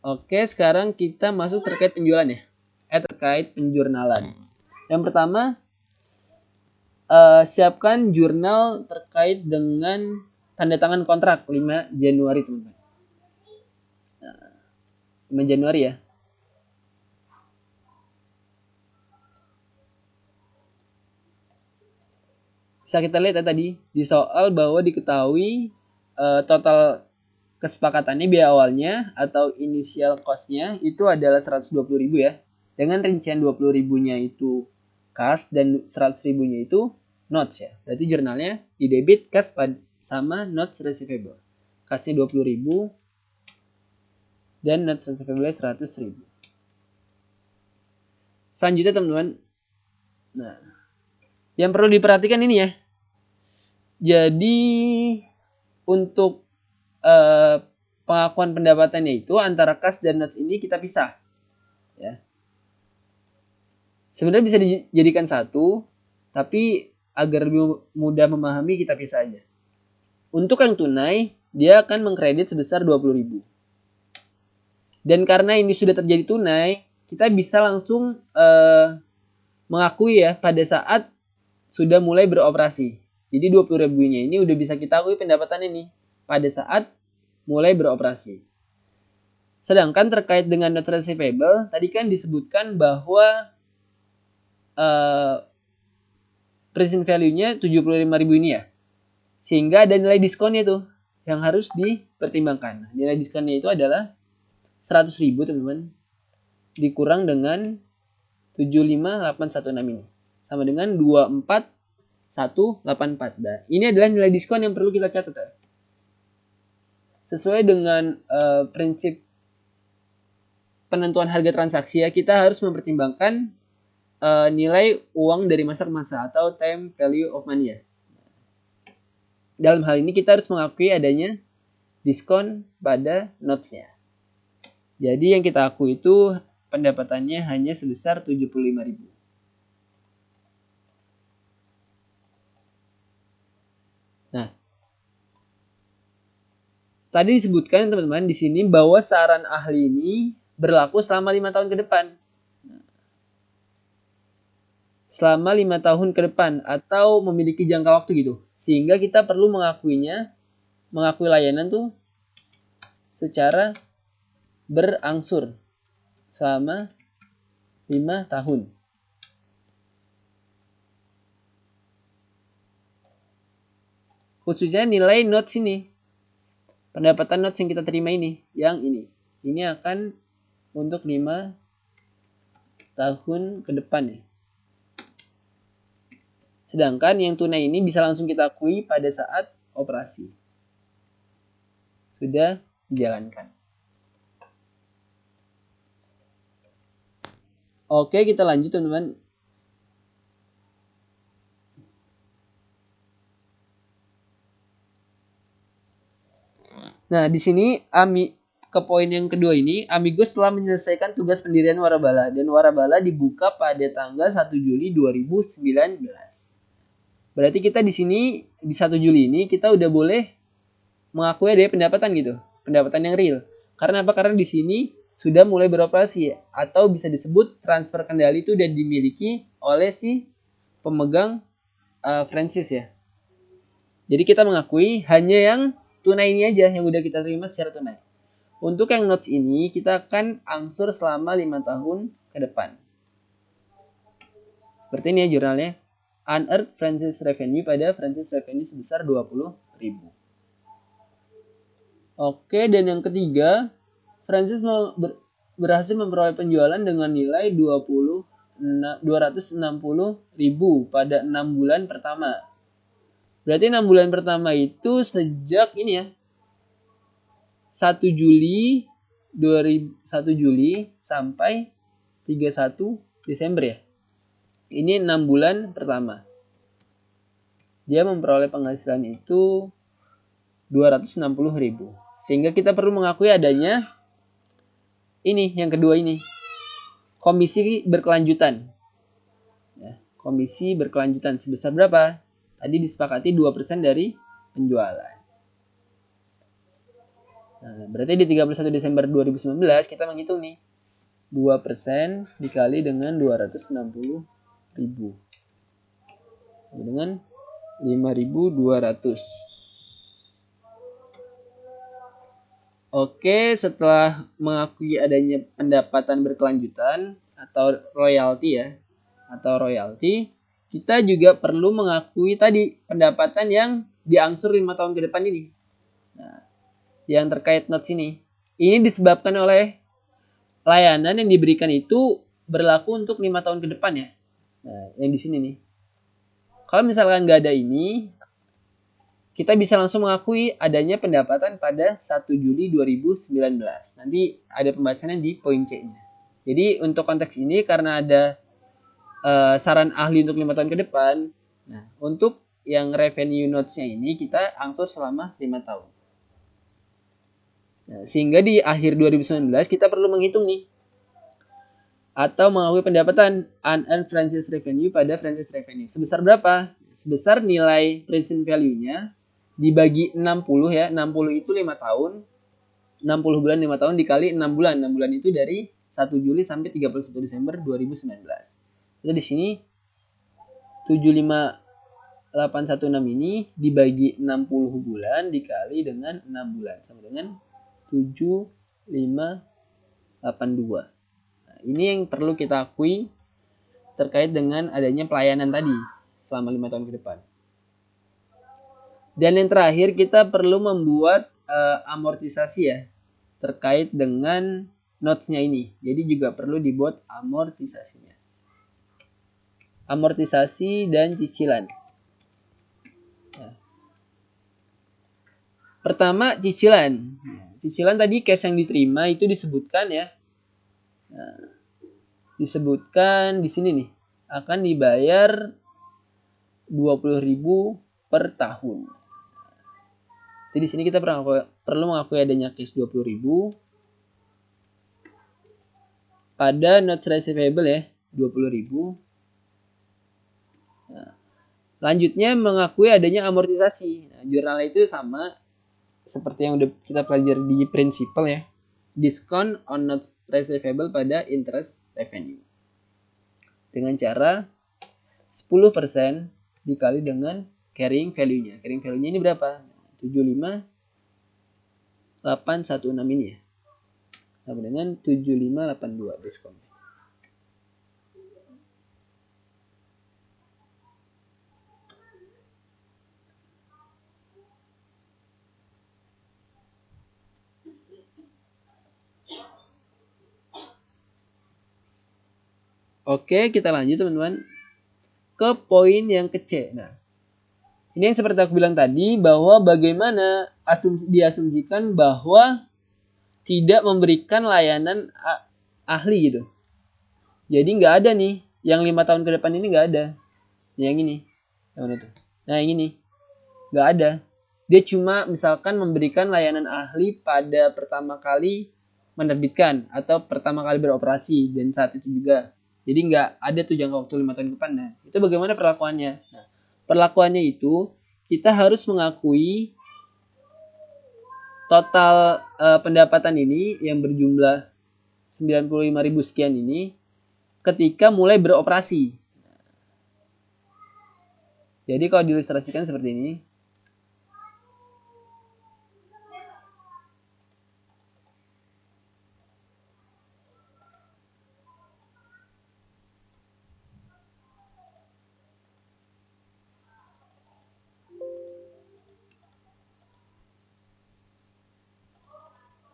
Oke, sekarang kita masuk terkait penjualan ya. Terkait penjurnalan. Yang pertama, siapkan jurnal terkait dengan tanda tangan kontrak 5 Januari teman-teman. 5 Januari ya. Bisa kita lihat ya tadi di soal bahwa diketahui total kesepakatannya biaya awalnya atau initial cost-nya itu adalah 120.000 ya. Dengan rincian 20.000-nya itu kas dan 100.000-nya itu notes ya. Berarti jurnalnya di debit kas sama notes receivable. Kasnya 20.000 dan notes receivable 100.000. Selanjutnya teman-teman. Nah, yang perlu diperhatikan ini ya. Jadi untuk pengakuan pendapatannya itu antara kas dan notes ini kita pisah. Ya. Sebenarnya bisa dijadikan satu, tapi agar lebih mudah memahami kita pisah aja. Untuk yang tunai, dia akan mengkredit sebesar 20.000. Dan karena ini sudah terjadi tunai, kita bisa langsung mengakui ya pada saat sudah mulai beroperasi. Jadi 20.000-nya ini udah bisa kita akui pendapatan ini pada saat mulai beroperasi. Sedangkan terkait dengan note receivable, tadi kan disebutkan bahwa present value-nya 75.000 ini ya. Sehingga ada nilai diskonnya tuh yang harus dipertimbangkan. Nilai diskonnya itu adalah 100.000 teman-teman. Dikurang dengan 75816 ini. Sama dengan 24184. Nah, ini adalah nilai diskon yang perlu kita catat ya. Sesuai dengan prinsip penentuan harga transaksi ya, kita harus mempertimbangkan nilai uang dari masa ke masa atau time value of money ya. Dalam hal ini kita harus mengakui adanya diskon pada notes-nya. Jadi yang kita akui itu pendapatannya hanya sebesar 75.000. Nah, tadi disebutkan teman-teman di sini bahwa saran ahli ini berlaku selama 5 tahun ke depan. Selama 5 tahun ke depan atau memiliki jangka waktu gitu. Sehingga kita perlu mengakui layanan tuh secara berangsur selama 5 tahun. Khususnya nilai notes ini. Pendapatan notes yang kita terima ini. Yang ini. Ini akan untuk 5 tahun ke depan ya. Sedangkan yang tunai ini bisa langsung kita akui pada saat operasi. Sudah dijalankan. Oke, kita lanjut teman-teman. Nah, di sini ke poin yang kedua ini, Amigos telah menyelesaikan tugas pendirian Warabala dan Warabala dibuka pada tanggal 1 Juli 2019. Berarti kita di sini di 1 Juli ini kita udah boleh mengakui ada pendapatan gitu, pendapatan yang real. Karena apa? Karena di sini sudah mulai beroperasi atau bisa disebut transfer kendali itu udah dimiliki oleh si pemegang franchise ya. Jadi kita mengakui hanya yang tunai ini aja yang udah kita terima secara tunai. Untuk yang notes ini kita akan angsur selama 5 tahun ke depan. Seperti ini ya jurnalnya. Unearned franchise revenue pada franchise revenue sebesar 20.000. Oke, dan yang ketiga, franchise berhasil memperoleh penjualan dengan nilai 260.000 pada 6 bulan pertama. Berarti 6 bulan pertama itu sejak ini ya. 1 Juli 1 Juli sampai 31 Desember ya. Ini 6 bulan pertama. Dia memperoleh penghasilan itu 260.000. Sehingga kita perlu mengakui adanya ini yang kedua ini. Komisi berkelanjutan. Ya, komisi berkelanjutan sebesar berapa? Tadi disepakati 2% dari penjualan. Nah, berarti di 31 Desember 2019 kita menghitung nih. 2% dikali dengan 260.000. Dengan 5.200. Oke, setelah mengakui adanya pendapatan berkelanjutan atau royalti ya, atau royalti, kita juga perlu mengakui tadi pendapatan yang diangsur 5 tahun ke depan ini. Nah, yang terkait notes ini. Ini disebabkan oleh layanan yang diberikan itu berlaku untuk 5 tahun ke depan ya. Nah, yang di sini nih. Kalau misalkan nggak ada ini, kita bisa langsung mengakui adanya pendapatan pada 1 Juli 2019. Nanti ada pembahasannya di poin C-nya. Jadi untuk konteks ini karena ada saran ahli untuk 5 tahun ke depan, nah untuk yang revenue notes-nya ini kita angsur selama 5 tahun. Nah, sehingga di akhir 2019 kita perlu menghitung nih atau mengakui pendapatan unearned franchise revenue pada franchise revenue. Sebesar berapa? Sebesar nilai present value-nya dibagi 60 ya. 60 itu 5 tahun. 60 bulan 5 tahun dikali 6 bulan. 6 bulan itu dari 1 Juli sampai 31 Desember 2019. Jadi di sini 75816 ini dibagi 60 bulan dikali dengan 6 bulan sama dengan 7582. Nah, ini yang perlu kita akui terkait dengan adanya pelayanan tadi selama 5 tahun ke depan. Dan yang terakhir kita perlu membuat amortisasi ya terkait dengan notes-nya ini. Jadi juga perlu dibuat amortisasinya. Amortisasi dan cicilan. Nah. Pertama cicilan. Cicilan tadi cash yang diterima itu disebutkan ya. Nah, disebutkan di sini nih akan dibayar 20.000 per tahun. Jadi di sini kita perlu mengakui adanya cash 20.000 pada notes receivable ya 20.000. Nah, lanjutnya mengakui adanya amortisasi. Nah, jurnal itu sama seperti yang udah kita pelajari di prinsipal ya. Discount on notes receivable pada interest revenue. Dengan cara 10% dikali dengan carrying value-nya. Carrying value-nya ini berapa? 75816 ini ya. Sama dengan 7582 diskon. Oke, kita lanjut teman-teman ke poin yang ke C. Nah, ini yang seperti aku bilang tadi bahwa bagaimana diasumsikan bahwa tidak memberikan layanan ahli gitu. Jadi nggak ada nih yang 5 tahun ke depan ini nggak ada. Yang ini, yang mana tuh? Nah yang ini nggak ada. Dia cuma misalkan memberikan layanan ahli pada pertama kali menerbitkan atau pertama kali beroperasi dan saat itu juga. Jadi nggak ada tuh jangka waktu 5 tahun ke depan. Nah itu bagaimana perlakuannya? Nah, perlakuannya itu kita harus mengakui total pendapatan ini yang berjumlah 95.000 sekian ini ketika mulai beroperasi. Jadi kalau diilustrasikan seperti ini.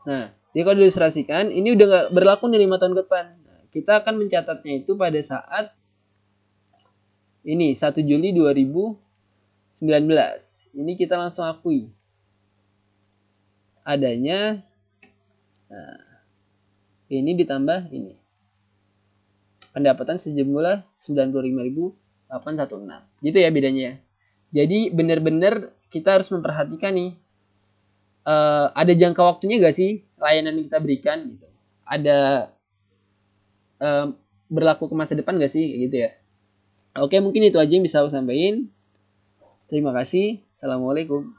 Nah, jadi kalau diilustrasikan, ini udah nggak berlaku nih 5 tahun ke depan. Nah, kita akan mencatatnya itu pada saat ini 1 Juli 2019. Ini kita langsung akui adanya. Nah, ini ditambah ini. Pendapatan sejumlah 95.816. Gitu ya bedanya ya. Jadi benar-benar kita harus memperhatikan nih. Ada jangka waktunya gak sih layanan yang kita berikan gitu. Ada berlaku ke masa depan gak sih gitu ya. Oke, mungkin itu aja yang bisa aku sampaikan. Terima kasih. Assalamualaikum.